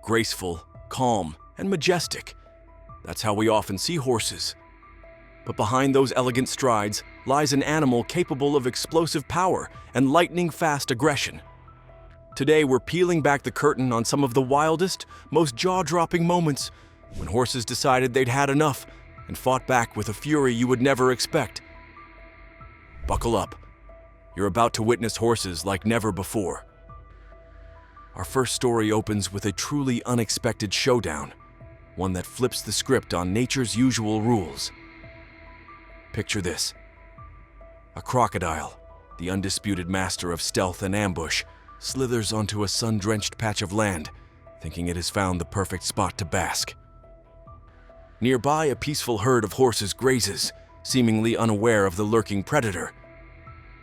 Graceful, calm, and majestic. That's how we often see horses. But behind those elegant strides lies an animal capable of explosive power and lightning-fast aggression. Today, we're peeling back the curtain on some of the wildest, most jaw-dropping moments when horses decided they'd had enough and fought back with a fury you would never expect. Buckle up. You're about to witness horses like never before. Our first story opens with a truly unexpected showdown, one that flips the script on nature's usual rules. Picture this. A crocodile, the undisputed master of stealth and ambush, slithers onto a sun-drenched patch of land, thinking it has found the perfect spot to bask. Nearby, a peaceful herd of horses grazes, seemingly unaware of the lurking predator.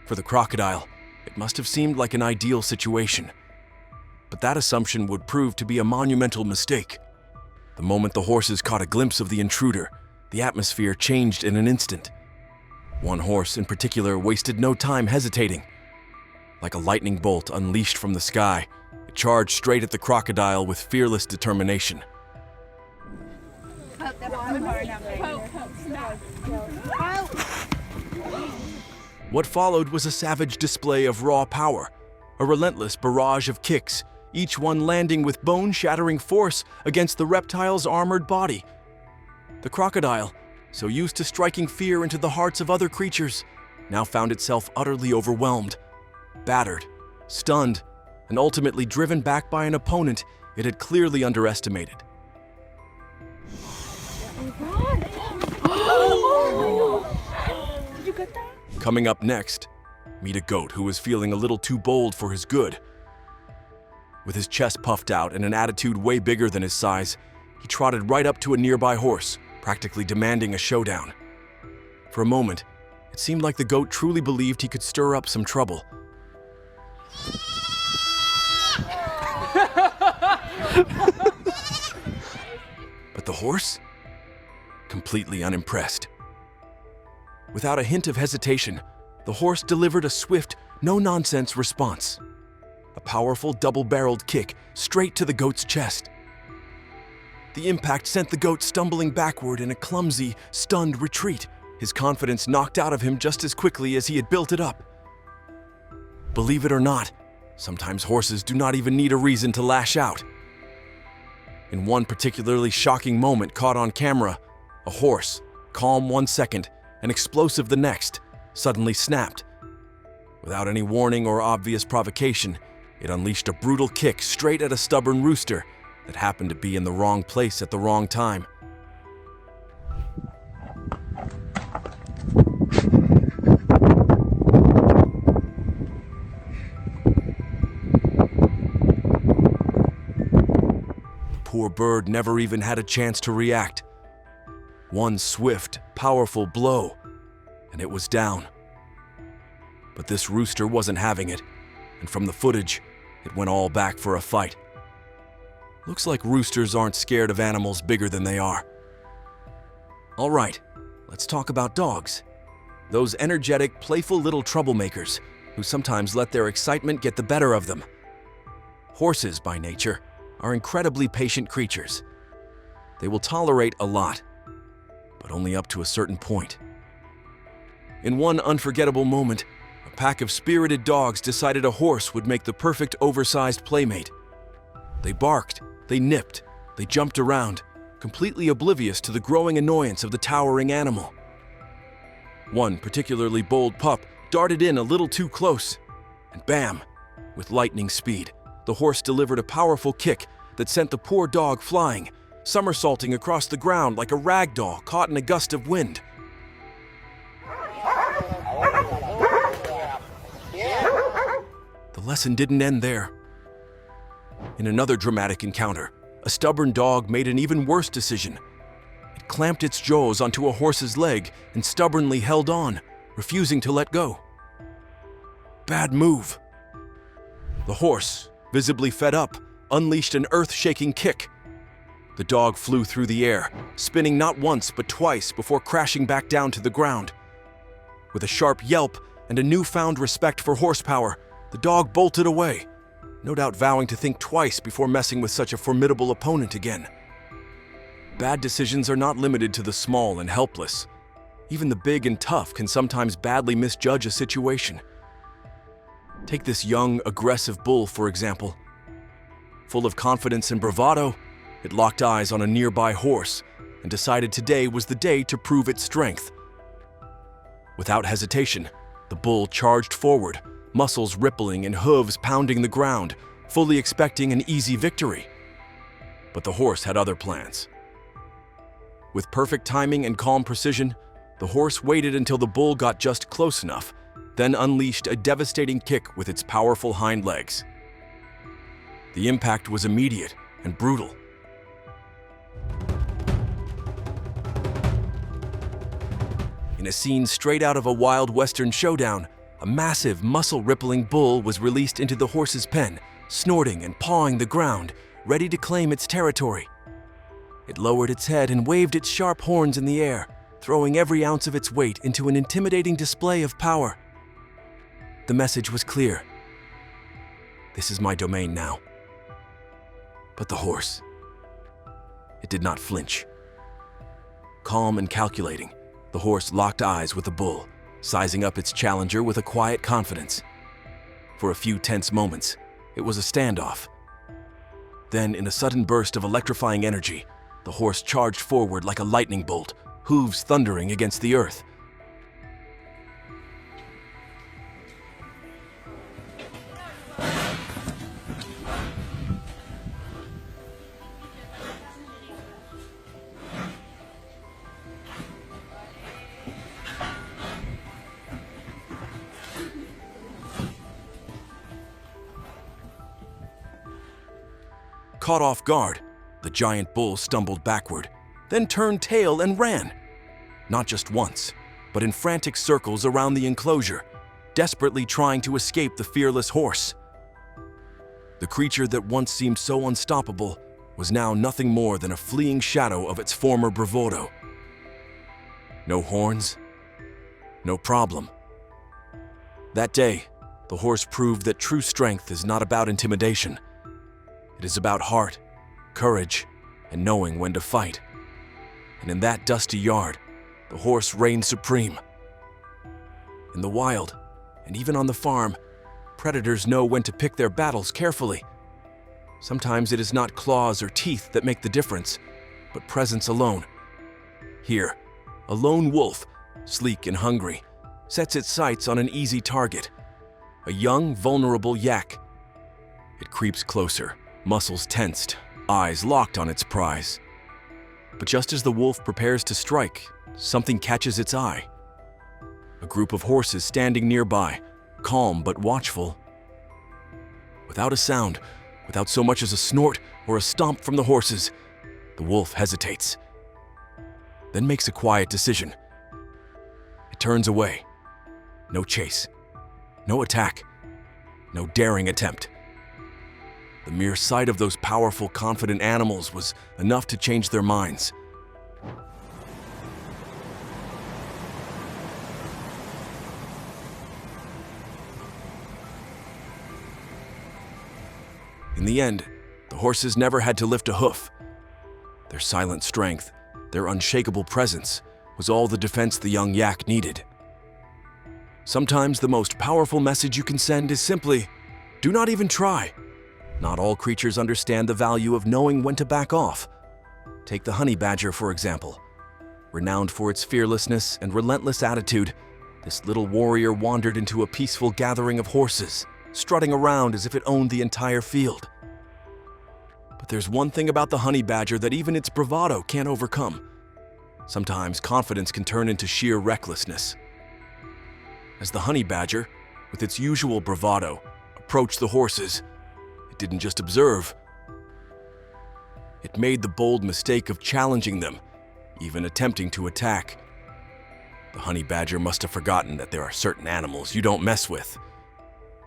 For the crocodile, it must have seemed like an ideal situation. But that assumption would prove to be a monumental mistake. The moment the horses caught a glimpse of the intruder, the atmosphere changed in an instant. One horse in particular wasted no time hesitating. Like a lightning bolt unleashed from the sky, it charged straight at the crocodile with fearless determination. What followed was a savage display of raw power, a relentless barrage of kicks, each one landing with bone-shattering force against the reptile's armored body. The crocodile, so used to striking fear into the hearts of other creatures, now found itself utterly overwhelmed, battered, stunned, and ultimately driven back by an opponent it had clearly underestimated. Did you get that? Coming up next, meet a goat who was feeling a little too bold for his good. With his chest puffed out and an attitude way bigger than his size, he trotted right up to a nearby horse, practically demanding a showdown. For a moment, it seemed like the goat truly believed he could stir up some trouble. But the horse? Completely unimpressed. Without a hint of hesitation, the horse delivered a swift, no-nonsense response. A powerful double-barreled kick straight to the goat's chest. The impact sent the goat stumbling backward in a clumsy, stunned retreat, his confidence knocked out of him just as quickly as he had built it up. Believe it or not, sometimes horses do not even need a reason to lash out. In one particularly shocking moment caught on camera, a horse, calm 1 second and explosive the next, suddenly snapped. Without any warning or obvious provocation, it unleashed a brutal kick straight at a stubborn rooster that happened to be in the wrong place at the wrong time. The poor bird never even had a chance to react. One swift, powerful blow, and it was down. But this rooster wasn't having it, and from the footage, it went all back for a fight. Looks like roosters aren't scared of animals bigger than they are. All right, let's talk about dogs. Those energetic, playful little troublemakers who sometimes let their excitement get the better of them. Horses, by nature, are incredibly patient creatures. They will tolerate a lot, but only up to a certain point. In one unforgettable moment, a pack of spirited dogs decided a horse would make the perfect oversized playmate. They barked, they nipped, they jumped around, completely oblivious to the growing annoyance of the towering animal. One particularly bold pup darted in a little too close, and bam! With lightning speed, the horse delivered a powerful kick that sent the poor dog flying, somersaulting across the ground like a rag doll caught in a gust of wind. The lesson didn't end there. In another dramatic encounter, a stubborn dog made an even worse decision. It clamped its jaws onto a horse's leg and stubbornly held on, refusing to let go. Bad move. The horse, visibly fed up, unleashed an earth-shaking kick. The dog flew through the air, spinning not once but twice before crashing back down to the ground. With a sharp yelp and a newfound respect for horsepower, The dog bolted away, no doubt vowing to think twice before messing with such a formidable opponent again. Bad decisions are not limited to the small and helpless. Even the big and tough can sometimes badly misjudge a situation. Take this young, aggressive bull, for example. Full of confidence and bravado, it locked eyes on a nearby horse and decided today was the day to prove its strength. Without hesitation, the bull charged forward, muscles rippling and hooves pounding the ground, fully expecting an easy victory. But the horse had other plans. With perfect timing and calm precision, the horse waited until the bull got just close enough, then unleashed a devastating kick with its powerful hind legs. The impact was immediate and brutal. In a scene straight out of a Wild Western showdown, a massive, muscle-rippling bull was released into the horse's pen, snorting and pawing the ground, ready to claim its territory. It lowered its head and waved its sharp horns in the air, throwing every ounce of its weight into an intimidating display of power. The message was clear. This is my domain now. But the horse, it did not flinch. Calm and calculating, the horse locked eyes with the bull, sizing up its challenger with a quiet confidence. For a few tense moments, it was a standoff. Then, in a sudden burst of electrifying energy, the horse charged forward like a lightning bolt, hooves thundering against the earth. Caught off guard, the giant bull stumbled backward, then turned tail and ran. Not just once, but in frantic circles around the enclosure, desperately trying to escape the fearless horse. The creature that once seemed so unstoppable was now nothing more than a fleeing shadow of its former bravado. No horns, no problem. That day, the horse proved that true strength is not about intimidation. It is about heart, courage, and knowing when to fight. And in that dusty yard, the horse reigned supreme. In the wild, and even on the farm, predators know when to pick their battles carefully. Sometimes it is not claws or teeth that make the difference, but presence alone. Here, a lone wolf, sleek and hungry, sets its sights on an easy target, a young, vulnerable yak. It creeps closer, muscles tensed, eyes locked on its prize. But just as the wolf prepares to strike, something catches its eye. A group of horses standing nearby, calm but watchful. Without a sound, without so much as a snort or a stomp from the horses, the wolf hesitates, then makes a quiet decision. It turns away. No chase, no attack, no daring attempt. The mere sight of those powerful, confident animals was enough to change their minds. In the end, the horses never had to lift a hoof. Their silent strength, their unshakable presence, was all the defense the young yak needed. Sometimes the most powerful message you can send is simply, do not even try. Not all creatures understand the value of knowing when to back off. Take the honey badger, for example. Renowned for its fearlessness and relentless attitude, this little warrior wandered into a peaceful gathering of horses, strutting around as if it owned the entire field. But there's one thing about the honey badger that even its bravado can't overcome. Sometimes confidence can turn into sheer recklessness. As the honey badger, with its usual bravado, approached the horses, it didn't just observe. It made the bold mistake of challenging them, even attempting to attack. The honey badger must have forgotten that there are certain animals you don't mess with.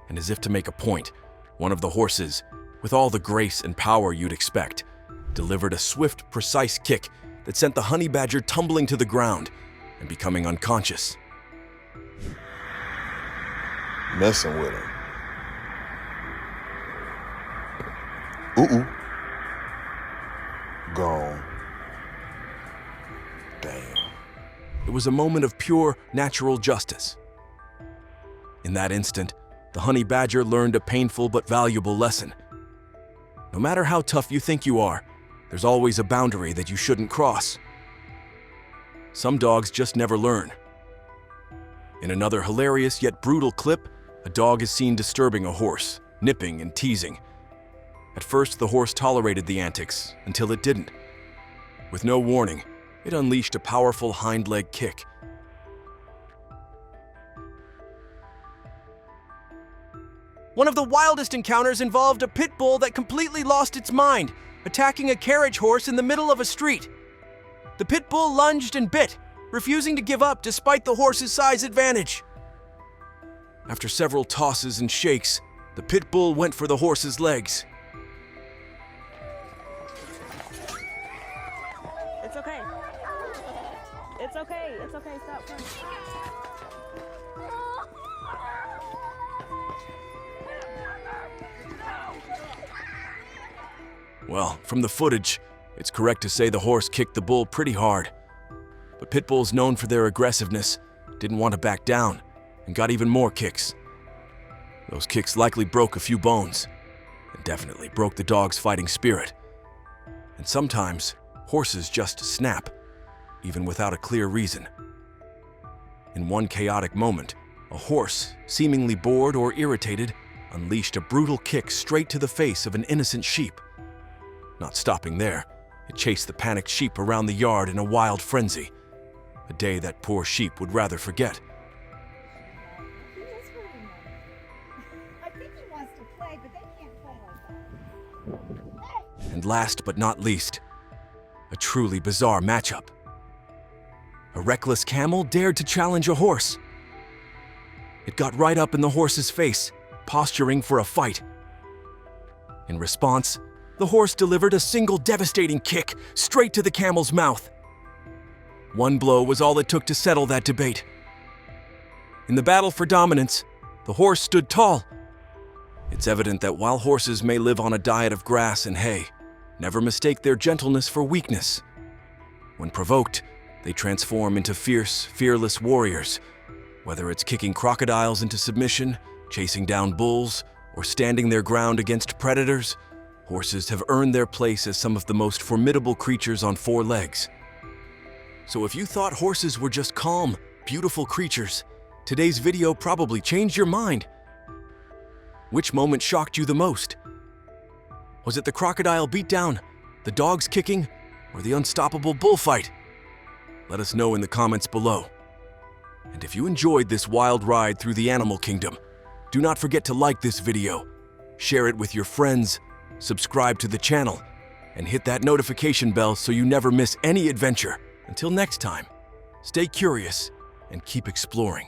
And as if to make a point, one of the horses, with all the grace and power you'd expect, delivered a swift, precise kick that sent the honey badger tumbling to the ground and becoming unconscious. Messing with him. Ooh. Gone. Damn. It was a moment of pure, natural justice. In that instant, the honey badger learned a painful but valuable lesson. No matter how tough you think you are, there's always a boundary that you shouldn't cross. Some dogs just never learn. In another hilarious yet brutal clip, a dog is seen disturbing a horse, nipping and teasing. At first, the horse tolerated the antics until it didn't. With no warning, it unleashed a powerful hind leg kick. One of the wildest encounters involved a pit bull that completely lost its mind, attacking a carriage horse in the middle of a street. The pit bull lunged and bit, refusing to give up despite the horse's size advantage. After several tosses and shakes, the pit bull went for the horse's legs. It's okay. It's okay. It's okay. Stop crying. Well, from the footage, it's correct to say the horse kicked the bull pretty hard. But pit bulls, known for their aggressiveness, didn't want to back down and got even more kicks. Those kicks likely broke a few bones and definitely broke the dog's fighting spirit. And sometimes, horses just snap, even without a clear reason. In one chaotic moment, a horse, seemingly bored or irritated, unleashed a brutal kick straight to the face of an innocent sheep. Not stopping there, it chased the panicked sheep around the yard in a wild frenzy, a day that poor sheep would rather forget. He is hurting them. I think he wants to play, but they can't play like that. And last but not least, a truly bizarre matchup. A reckless camel dared to challenge a horse. It got right up in the horse's face, posturing for a fight. In response, the horse delivered a single devastating kick straight to the camel's mouth. One blow was all it took to settle that debate. In the battle for dominance, the horse stood tall. It's evident that while horses may live on a diet of grass and hay, never mistake their gentleness for weakness. When provoked, they transform into fierce, fearless warriors. Whether it's kicking crocodiles into submission, chasing down bulls, or standing their ground against predators, horses have earned their place as some of the most formidable creatures on four legs. So if you thought horses were just calm, beautiful creatures, today's video probably changed your mind. Which moment shocked you the most? Was it the crocodile beatdown, the dogs kicking, or the unstoppable bullfight? Let us know in the comments below. And if you enjoyed this wild ride through the animal kingdom, do not forget to like this video, share it with your friends, subscribe to the channel, and hit that notification bell so you never miss any adventure. Until next time, stay curious and keep exploring.